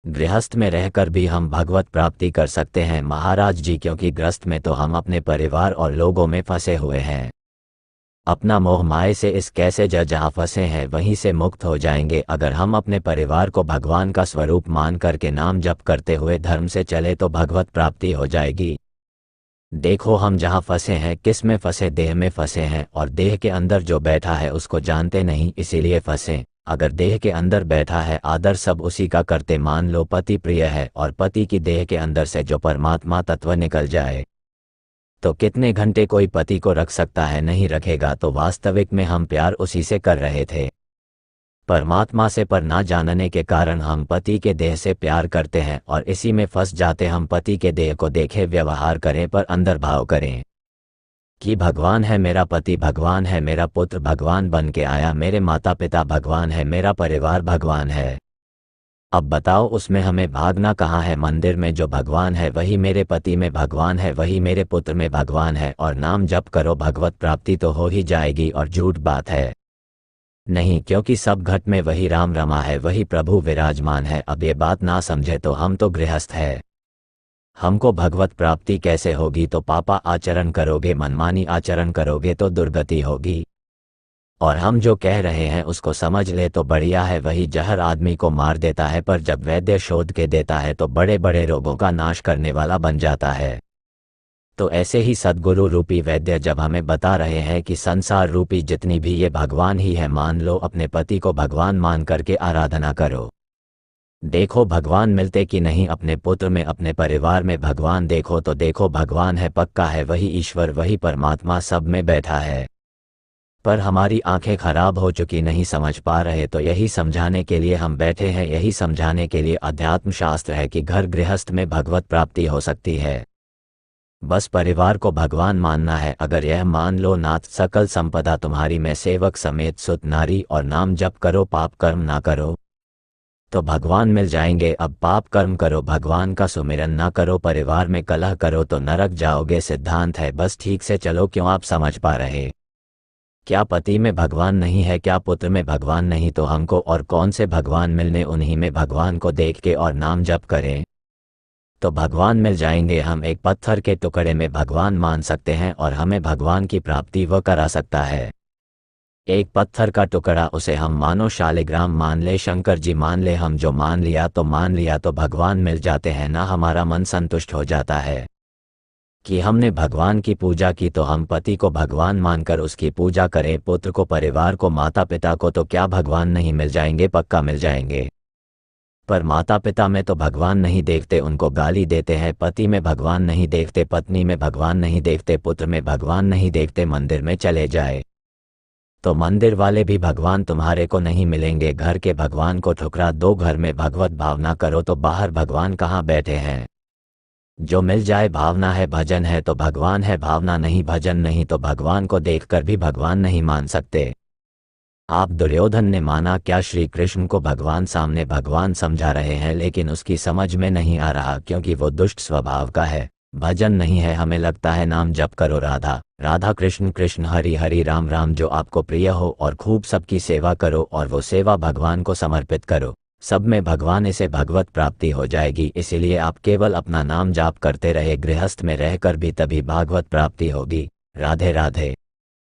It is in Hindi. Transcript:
गृहस्थ में रहकर भी हम भगवत प्राप्ति कर सकते हैं महाराज जी, क्योंकि गृहस्थ में तो हम अपने परिवार और लोगों में फंसे हुए हैं। अपना मोह माया से इस कैसे जहाँ फंसे हैं वहीं से मुक्त हो जाएंगे अगर हम अपने परिवार को भगवान का स्वरूप मान करके नाम जप करते हुए धर्म से चले तो भगवत प्राप्ति हो जाएगी। देखो हम जहाँ फंसे हैं, किस में फंसे, देह में फंसे हैं, और देह के अंदर जो बैठा है उसको जानते नहीं, इसीलिए फंसे। अगर देह के अंदर बैठा है, आदर सब उसी का करते मान लो, पति प्रिय है, और पति की देह के अंदर से जो परमात्मा तत्व निकल जाए तो कितने घंटे कोई पति को रख सकता है, नहीं रखेगा। तो वास्तविक में हम प्यार उसी से कर रहे थे, परमात्मा से, पर ना जानने के कारण हम पति के देह से प्यार करते हैं और इसी में फंस जाते। हम पति के देह को देखे व्यवहार करें पर अंदर भाव करें कि भगवान है मेरा पति, भगवान है मेरा पुत्र, भगवान बन के आया, मेरे माता पिता भगवान है, मेरा परिवार भगवान है। अब बताओ उसमें हमें भागना कहाँ है। मंदिर में जो भगवान है वही मेरे पति में भगवान है, वही मेरे पुत्र में भगवान है, और नाम जप करो भगवत प्राप्ति तो हो ही जाएगी। और झूठ बात है नहीं, क्योंकि सब घट में वही राम रमा है, वही प्रभु विराजमान है। अब ये बात ना समझे तो हम तो गृहस्थ है, हमको भगवत प्राप्ति कैसे होगी। तो पापा आचरण करोगे, मनमानी आचरण करोगे तो दुर्गति होगी। और हम जो कह रहे हैं उसको समझ ले तो बढ़िया है। वही जहर आदमी को मार देता है, पर जब वैद्य शोध के देता है तो बड़े बड़े रोगों का नाश करने वाला बन जाता है। तो ऐसे ही सद्गुरु रूपी वैद्य जब हमें बता रहे हैं कि संसार रूपी जितनी भी ये भगवान ही है, मान लो, अपने पति को भगवान मान करके आराधना करो। देखो भगवान मिलते कि नहीं, अपने पुत्र में, अपने परिवार में भगवान देखो तो देखो भगवान है, पक्का है, वही ईश्वर, वही परमात्मा सब में बैठा है। पर हमारी आंखें खराब हो चुकी, नहीं समझ पा रहे। तो यही समझाने के लिए हम बैठे हैं, यही समझाने के लिए अध्यात्म शास्त्र है कि घर गृहस्थ में भगवत प्राप्ति हो सकती है। बस परिवार को भगवान मानना है। अगर यह मान लो, नाथ सकल संपदा तुम्हारी, मैं सेवक समेत सुत नारी, और नाम जप करो, पाप कर्म ना करो तो भगवान मिल जाएंगे। अब पाप कर्म करो, भगवान का सुमिरन ना करो, परिवार में कलह करो तो नरक जाओगे। सिद्धांत है, बस ठीक से चलो। क्यों आप समझ पा रहे? क्या पति में भगवान नहीं है, क्या पुत्र में भगवान नहीं, तो हमको और कौन से भगवान मिलने? उन्हीं में भगवान को देख के और नाम जप करें तो भगवान मिल जाएंगे। हम एक पत्थर के टुकड़े में भगवान मान सकते हैं और हमें भगवान की प्राप्ति वह करा सकता है। एक पत्थर का टुकड़ा, उसे हम मानो शालिग्राम मान ले, शंकर जी मान ले, हम जो मान लिया तो भगवान मिल जाते हैं ना। हमारा मन संतुष्ट हो जाता है कि हमने भगवान की पूजा की, तो हम पति को भगवान मानकर उसकी पूजा करें, पुत्र को, परिवार को, माता पिता को, तो क्या भगवान नहीं मिल जाएंगे? पक्का मिल जाएंगे। पर माता पिता में तो भगवान नहीं देखते, उनको गाली देते हैं। पति में भगवान नहीं देखते, पत्नी में भगवान नहीं देखते, पुत्र में भगवान नहीं देखते। मंदिर में चले जाए तो मंदिर वाले भी भगवान तुम्हारे को नहीं मिलेंगे। घर के भगवान को ठुकरा दो, घर में भगवत भावना करो तो बाहर भगवान कहाँ बैठे हैं? जो मिल जाए, भावना है भजन है तो भगवान है, भावना नहीं भजन नहीं तो भगवान को देखकर भी भगवान नहीं मान सकते। आप दुर्योधन ने माना क्या श्री कृष्ण को भगवान, सामने भगवान समझा रहे हैं, लेकिन उसकी समझ में नहीं आ रहा क्योंकि वो दुष्ट स्वभाव का है। भजन नहीं है, हमें लगता है नाम जप करो, राधा राधा, कृष्ण कृष्ण, हरि हरि, राम राम, जो आपको प्रिय हो, और खूब सबकी सेवा करो और वो सेवा भगवान को समर्पित करो। सब में भगवान, इसे भगवत प्राप्ति हो जाएगी। इसीलिए आप केवल अपना नाम जाप करते रहे, गृहस्थ में रहकर भी, तभी भागवत प्राप्ति होगी। राधे राधे।